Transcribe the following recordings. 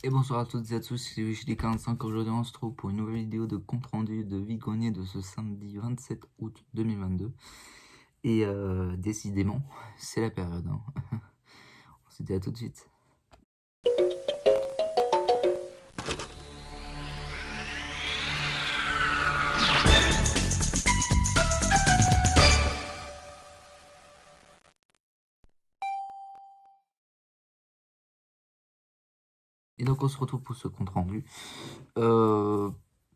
Et bonsoir à toutes et à tous, c'est Wichly45. Aujourd'hui, on se trouve pour une nouvelle vidéo de compte rendu de vide-grenier de ce samedi 27 août 2022. Et décidément, c'est la période. On se dit à tout de suite. Et donc, on se retrouve pour ce compte rendu.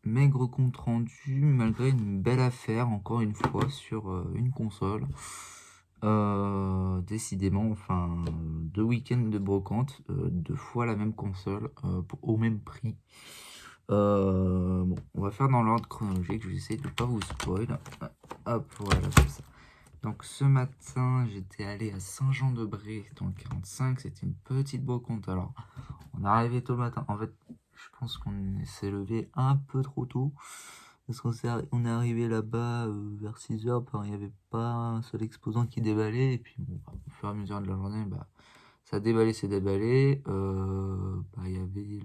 Maigre compte rendu, malgré une belle affaire, encore une fois, sur une console. Décidément, enfin, 2 week-ends de brocante, 2 fois la même console, au même prix. Bon, on va faire dans l'ordre chronologique, je vais essayer de ne pas vous spoil. Hop, voilà, comme ça. Donc ce matin, j'étais allé à Saint-Jean-de-Bray dans le 45, c'était une petite brocante. Alors, on est arrivé tôt le matin. En fait, je pense qu'on s'est levé un peu trop tôt. Parce qu'on est arrivé là-bas vers 6h, il n'y avait pas un seul exposant qui déballait. Et puis, bon, au fur et à mesure de la journée, ça déballait, c'est déballé. Il y avait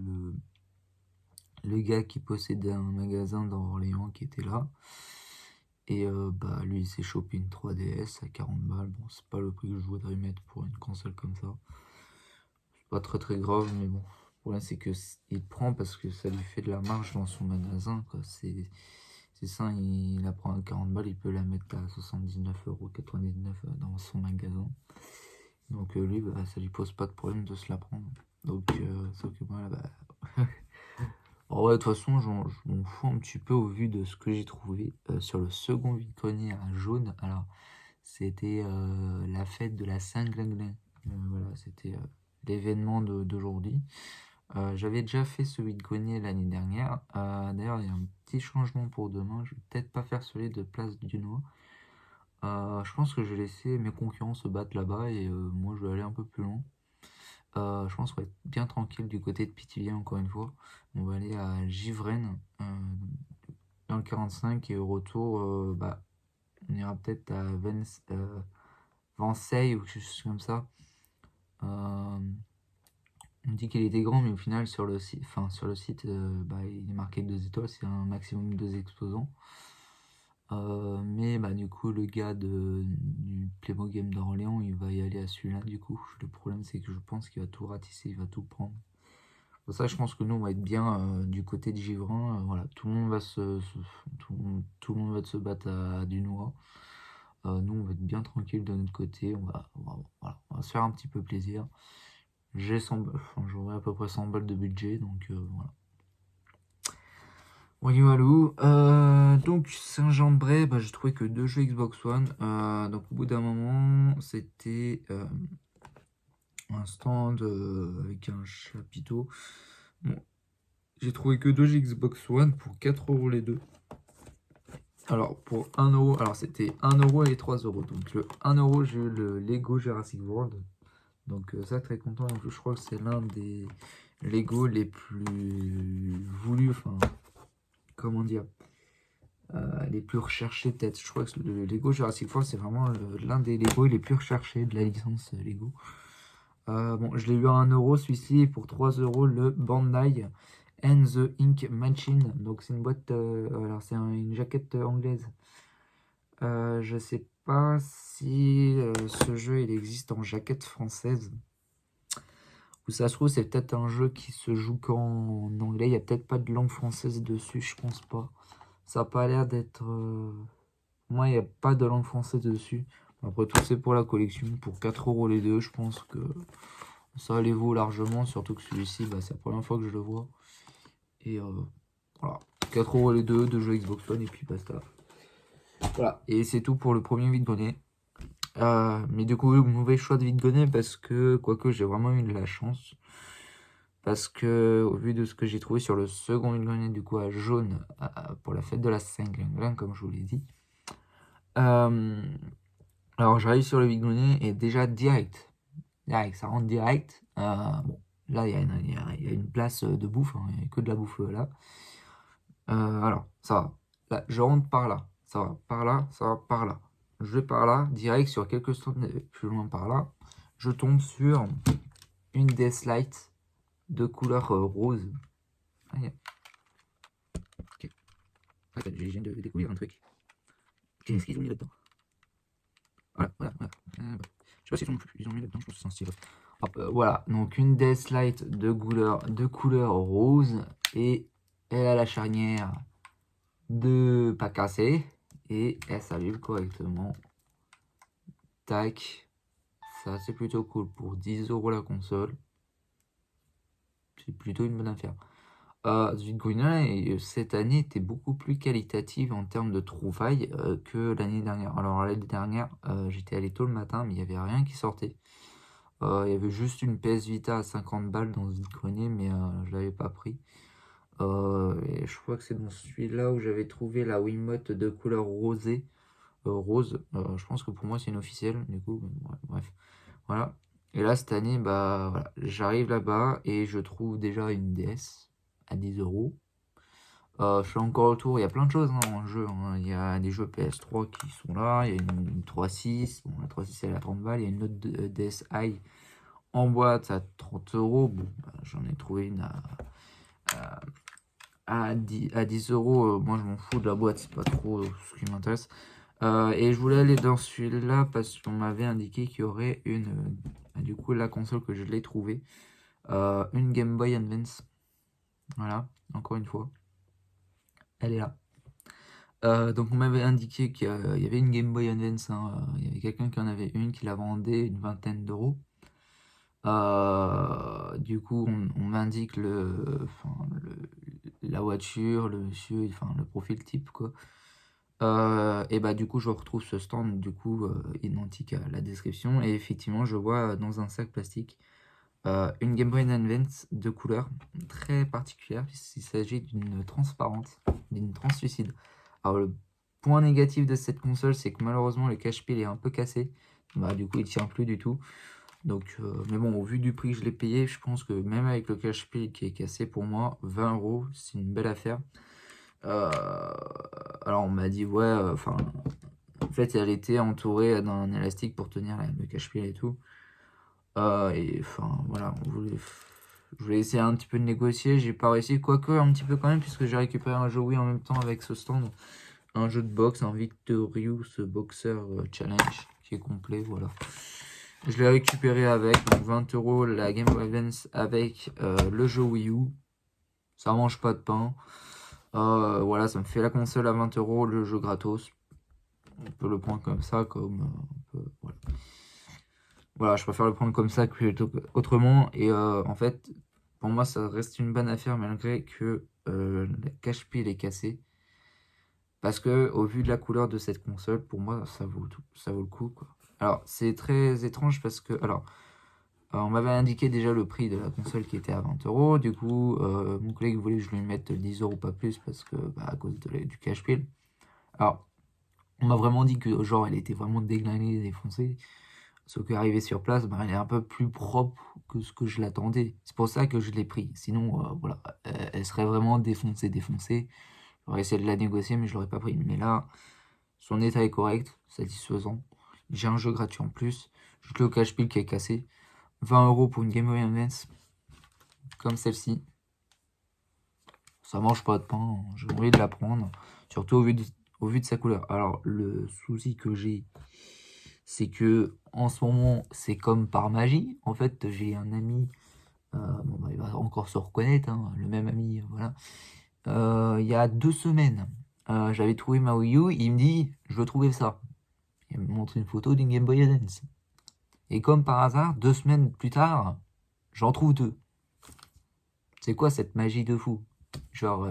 le gars qui possédait un magasin dans Orléans qui était là. Et lui, il s'est chopé une 3DS à 40 balles. Bon, c'est pas le prix que je voudrais mettre pour une console comme ça. C'est pas très très grave, mais bon. Le problème, c'est que il prend parce que ça lui fait de la marge dans son magasin, quoi. C'est ça, il la prend à 40 balles, il peut la mettre à 79,99 € dans son magasin. Donc lui, ça lui pose pas de problème de se la prendre. Donc, sauf que moi, en vrai, de toute façon, je m'en fous un petit peu au vu de ce que j'ai trouvé sur le second vide-grenier à Jaune. Alors, c'était la fête de la Saint-Glinglin. Voilà, c'était l'événement d'aujourd'hui. J'avais déjà fait ce vide-grenier l'année dernière. D'ailleurs, il y a un petit changement pour demain. Je vais peut-être pas faire celui de Place du Nord. Je pense que je vais laisser mes concurrents se battre là-bas et moi, je vais aller un peu plus loin. Je pense qu'on va être bien tranquille du côté de Pithiviers, encore une fois. On va aller à Givrennes dans le 45 et au retour, on ira peut-être à Vanseille ou quelque chose comme ça. On dit qu'il était grand, mais au final, sur le site, il est marqué 2 étoiles, c'est un maximum de 2 exposants. Mais du coup, le gars du Playmo Game d'Orléans, il va y aller à celui-là, du coup. Le problème, c'est que je pense qu'il va tout ratisser, il va tout prendre. Pour ça, je pense que nous, on va être bien du côté de Givrin. Voilà, tout le monde va tout le monde va se battre à Dunois. Nous, on va être bien tranquille de notre côté. Voilà, on va se faire un petit peu plaisir. J'aurai à peu près 100 balles de budget, donc voilà. Donc Saint-Jean-de-Bray, j'ai trouvé que 2 jeux Xbox One. Donc au bout d'un moment, c'était un stand avec un chapiteau. Bon, j'ai trouvé que 2 jeux Xbox One pour 4 € les deux. Alors pour 1 €, alors c'était 1 € et 3 €. Donc le 1 €, j'ai eu le Lego Jurassic World. Donc ça, très content. Je crois que c'est l'un des Lego les plus voulus, enfin, comment dire, les plus recherchés peut-être. Je crois que le Lego Jurassic World, c'est vraiment l'un des Lego les plus recherchés de la licence Lego. Bon, je l'ai eu à 1 € celui-ci, et pour 3 € le Bandai and the Ink Machine. Donc c'est une boîte, alors c'est une jaquette anglaise. Je sais pas si ce jeu il existe en jaquette française. Ou ça se trouve, c'est peut-être un jeu qui se joue qu'en anglais. Il n'y a peut-être pas de langue française dessus, je pense pas. Ça n'a pas l'air d'être. Moi, il n'y a pas de langue française dessus. Après tout, c'est pour la collection. Pour 4 € les deux, je pense que ça les vaut largement. Surtout que celui-ci, c'est la première fois que je le vois. Et voilà. 4 € les deux, 2 jeux Xbox One, et puis basta. Voilà. Et c'est tout pour le premier vide-grenier. Mais du coup, mauvais choix de vide-grenier parce que, quoique, j'ai vraiment eu de la chance. Parce que, au vu de ce que j'ai trouvé sur le second vide-grenier, du coup, à Jaune, pour la fête de la Saint-Glinglin, comme je vous l'ai dit. Alors, j'arrive sur le vide-grenier et déjà, direct, ça rentre direct. Bon, là, il y a une place de bouffe, il n'y a que de la bouffe là. Alors, ça va. Là, je rentre par là, ça va par là, ça va par là. Je vais par là, direct sur quelques stands plus loin par là. Je tombe sur une DS Lite de couleur rose. Ah, ok. Ah, je viens de découvrir un truc. Qu'est-ce qu'ils ont mis là-dedans? Voilà. Je sais pas s'ils ont mis là-dedans, je pense que c'est un stylo. Hop, voilà, donc une Death Light de couleur rose. Et elle a la charnière de pas cassée. Et elle s'allume correctement. Tac. Ça, c'est plutôt cool. Pour 10 € la console. C'est plutôt une bonne affaire. Zuid-Grüner, cette année, était beaucoup plus qualitative en termes de trouvailles que l'année dernière. Alors, l'année dernière, j'étais allé tôt le matin, mais il n'y avait rien qui sortait. Il y avait juste une PS Vita à 50 balles dans Zuid-Grüner, mais je l'avais pas pris. Et je crois que c'est dans celui-là où j'avais trouvé la Wiimote de couleur rosée. Rose, je pense que pour moi, c'est une officielle, du coup, ouais, bref. Voilà. Et là, cette année, bah voilà, j'arrive là-bas et je trouve déjà une DS à 10 €. Je fais encore le tour, il y a plein de choses en jeu, hein. Il y a des jeux PS3 qui sont là, il y a une 3.6, bon la 3.6 elle est à 30 balles, il y a une autre DSi en boîte à 30 €. Bon, bah, j'en ai trouvé une à 10 €. Moi je m'en fous de la boîte, c'est pas trop ce qui m'intéresse. Et je voulais aller dans celui-là parce qu'on m'avait indiqué qu'il y aurait du coup la console que je l'ai trouvée, une Game Boy Advance. Voilà, encore une fois, elle est là. Donc on m'avait indiqué qu'il y avait une Game Boy Advance, hein, il y avait quelqu'un qui en avait une, qui la vendait une vingtaine d'euros. Du coup on m'indique la voiture, le monsieur, enfin le profil type quoi. Et bah du coup je retrouve ce stand du coup identique à la description, et effectivement je vois dans un sac plastique une Game Boy Advance de couleur très particulière puisqu'il s'agit d'une transparente, d'une translucide. Alors le point négatif de cette console, c'est que malheureusement le cache-pile est un peu cassé. Bah du coup il tient plus du tout. Donc mais bon, au vu du prix que je l'ai payé, je pense que même avec le cache-pile qui est cassé, pour moi 20 €, c'est une belle affaire. Alors on m'a dit ouais, enfin en fait elle était entourée d'un élastique pour tenir le cache-pile et tout. Et enfin voilà, je voulais essayer un petit peu de négocier, j'ai pas réussi, quoique un petit peu quand même, puisque j'ai récupéré un jeu Wii en même temps avec ce stand, un jeu de boxe, un Victorious Boxer Challenge qui est complet, voilà. Je l'ai récupéré avec, donc 20 € la Game Boy Advance avec le jeu Wii U, ça mange pas de pain. Voilà, ça me fait la console à 20 €, le jeu gratos. On peut le prendre comme ça, voilà. Voilà, je préfère le prendre comme ça plutôt qu'autrement. Et en fait, pour moi, ça reste une bonne affaire malgré que la cache-pile est cassée. Parce que au vu de la couleur de cette console, pour moi, ça vaut le coup, quoi. Alors, c'est très étrange parce que, alors, on m'avait indiqué déjà le prix de la console qui était à 20 €. Du coup, mon collègue voulait que je lui mette 10 € pas plus parce que, bah, à cause du cache-pile. Alors, on m'a vraiment dit que, genre, elle était vraiment déglinguée, défoncée. Sauf qu'arrivé sur place, bah, elle est un peu plus propre que ce que je l'attendais. C'est pour ça que je l'ai pris. Sinon, voilà, elle serait vraiment défoncée. J'aurais essayé de la négocier, mais je l'aurais pas pris. Mais là, son état est correct, satisfaisant. J'ai un jeu gratuit en plus. Juste le cache-pile qui est cassé. 20 € pour une Game Boy Advance comme celle-ci. Ça mange pas de pain. J'ai envie de la prendre. Surtout au vu de sa couleur. Alors, le souci que j'ai, c'est que en ce moment, c'est comme par magie. En fait, j'ai un ami, bon, bah, il va encore se reconnaître, hein, le même ami, voilà. Il y a 2 semaines, j'avais trouvé ma Wii U, il me dit: «Je veux trouver ça». Il me montre une photo d'une Game Boy Advance. Et comme par hasard, 2 semaines plus tard, j'en trouve 2. C'est quoi cette magie de fou? Genre,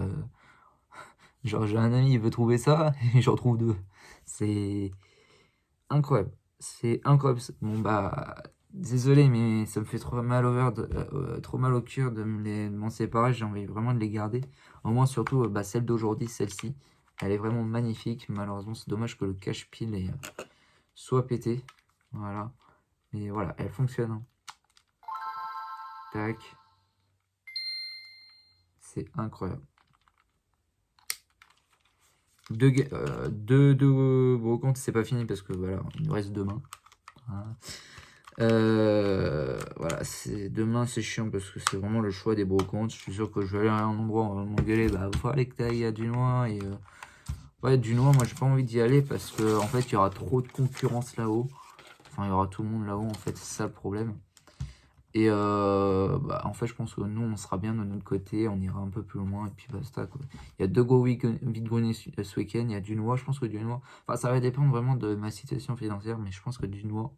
genre j'ai un ami, il veut trouver ça et j'en trouve 2. C'est incroyable. C'est incroyable. Bon bah, désolé, mais ça me fait trop mal au cœur de m'en séparer. J'ai envie vraiment de les garder. Au moins, surtout, bah, celle d'aujourd'hui, celle-ci. Elle est vraiment magnifique. Malheureusement, c'est dommage que le cache-pile soit pété. Voilà. Mais voilà, elle fonctionne, hein. Tac. C'est incroyable. Deux brocantes, c'est pas fini parce que voilà, il nous reste demain. Voilà. Voilà, demain c'est chiant parce que c'est vraiment le choix des brocantes. Je suis sûr que je vais aller à un endroit, on va m'engueuler, bah faut aller que t'ailles à Dunois. Et ouais, Dunois, moi j'ai pas envie d'y aller parce que en fait il y aura trop de concurrence là-haut. Enfin, il y aura tout le monde là-haut, en fait, c'est ça le problème. Et bah, en fait, je pense que nous, on sera bien de notre côté, on ira un peu plus loin, et puis basta, quoi. Il y a 2 gros vide-greniers ce week-end, il y a Dunois, je pense que Dunois... Enfin, ça va dépendre vraiment de ma situation financière, mais je pense que Dunois,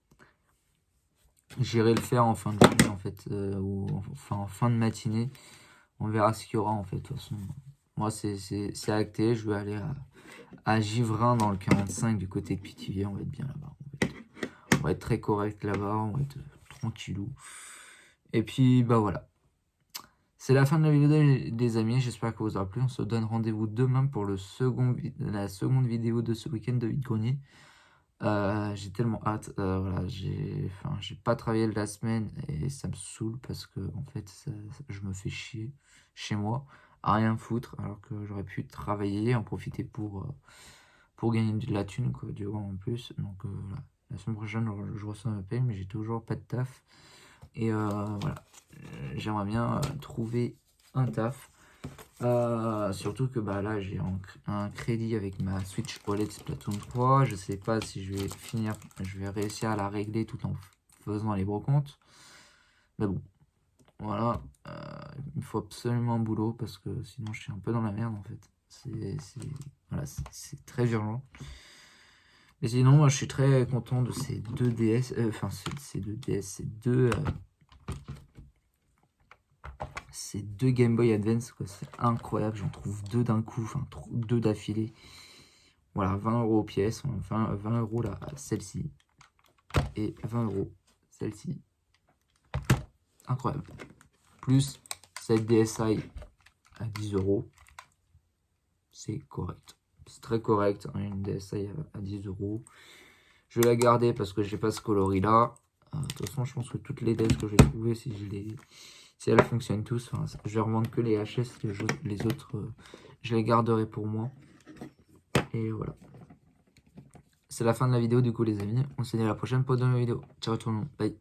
j'irai le faire en fin de journée, en fait, ou enfin en fin de matinée. On verra ce qu'il y aura, en fait, de toute façon. Moi, c'est acté, je vais aller à Givrin, dans le 45, du côté de Pithiviers, on va être bien là-bas. On va être très correct là-bas, on va être tranquillou. Et puis, bah voilà. C'est la fin de la vidéo des amis, j'espère que vous aura plu. On se donne rendez-vous demain pour la seconde vidéo de ce week-end de vide-grenier. J'ai tellement hâte, voilà, j'ai pas travaillé de la semaine et ça me saoule parce que en fait je me fais chier chez moi à rien foutre alors que j'aurais pu travailler, en profiter pour gagner de la thune, quoi, du en plus. Donc voilà. La semaine prochaine je reçois ma paye mais j'ai toujours pas de taf. Et voilà, j'aimerais bien trouver un taf. Surtout que bah, là j'ai un crédit avec ma Switch OLED Splatoon 3. Je sais pas si je vais réussir à la régler tout en faisant les brocantes. Mais bon, voilà, il me faut absolument un boulot parce que sinon je suis un peu dans la merde en fait. Voilà, c'est très urgent. Mais sinon, moi je suis très content de ces deux DS, ces deux Game Boy Advance, c'est incroyable, j'en trouve deux d'un coup, enfin deux d'affilée. Voilà, 20 € pièce, enfin 20 € là, celle-ci, et 20 € celle-ci. Incroyable. Plus cette DSi à 10 €, c'est correct. C'est très correct, hein, une DSi à 10 €. Je vais la garder parce que j'ai pas ce coloris-là. De toute façon, je pense que toutes les DS que j'ai trouvées, si elles fonctionnent tous, enfin, je vais revendre que les HS, les autres, je les garderai pour moi. Et voilà. C'est la fin de la vidéo du coup les amis. On se dit à la prochaine pour de nouvelles vidéos. Ciao tout le monde. Bye.